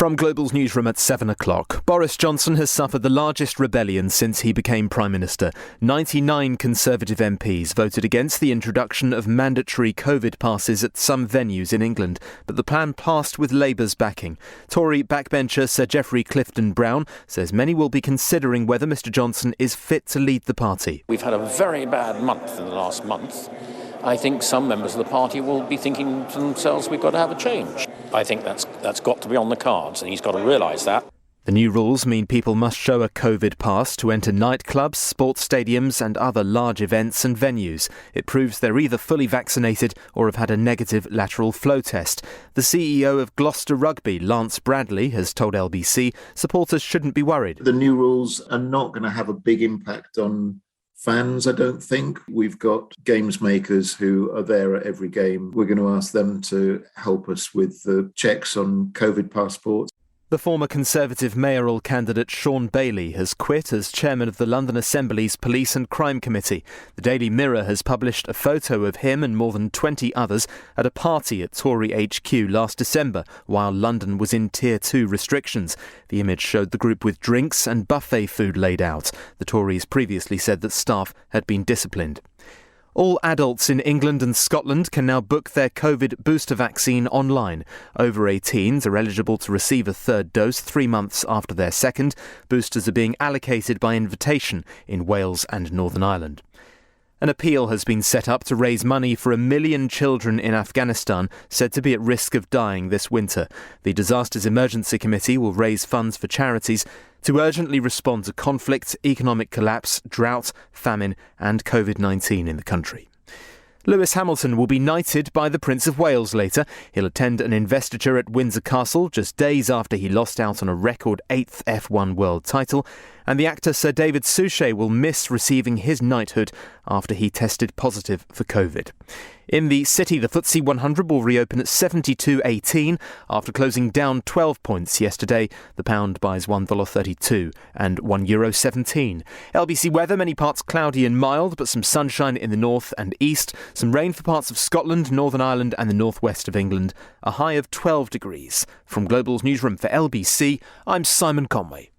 From Global's newsroom at 7 o'clock, Boris Johnson has suffered the largest rebellion since he became Prime Minister. 99 Conservative MPs voted against the introduction of mandatory COVID passes at some venues in England, but the plan passed with Labour's backing. Tory backbencher Sir Geoffrey Clifton-Brown says many will be considering whether Mr Johnson is fit to lead the party. We've had a very bad month in the last month. I think some members of the party will be thinking to themselves, we've got to have a change. I think that's got to be on the cards, and he's got to realise that. The new rules mean people must show a COVID pass to enter nightclubs, sports stadiums and other large events and venues. It proves they're either fully vaccinated or have had a negative lateral flow test. The CEO of Gloucester Rugby, Lance Bradley, has told LBC supporters shouldn't be worried. The new rules are not going to have a big impact on fans, I don't think. We've got games makers who are there at every game. We're going to ask them to help us with the checks on COVID passports. The former Conservative mayoral candidate Sean Bailey has quit as chairman of the London Assembly's Police and Crime Committee. The Daily Mirror has published a photo of him and more than 20 others at a party at Tory HQ last December while London was in Tier 2 restrictions. The image showed the group with drinks and buffet food laid out. The Tories previously said that staff had been disciplined. All adults in England and Scotland can now book their COVID booster vaccine online. Over 18s are eligible to receive a third dose 3 months after their second. Boosters are being allocated by invitation in Wales and Northern Ireland. An appeal has been set up to raise money for 1 million children in Afghanistan said to be at risk of dying this winter. The Disasters Emergency Committee will raise funds for charities to urgently respond to conflict, economic collapse, drought, famine and COVID-19 in the country. Lewis Hamilton will be knighted by the Prince of Wales later. He'll attend an investiture at Windsor Castle just days after he lost out on a record 8th F1 world title. And the actor Sir David Suchet will miss receiving his knighthood after he tested positive for COVID. In the city, the FTSE 100 will reopen at 72.18 after closing down 12 points yesterday. The pound buys $1.32 and €1.17. LBC weather, many parts cloudy and mild, but some sunshine in the north and east. Some rain for parts of Scotland, Northern Ireland and the northwest of England. A high of 12 degrees. From Global's newsroom for LBC, I'm Simon Conway.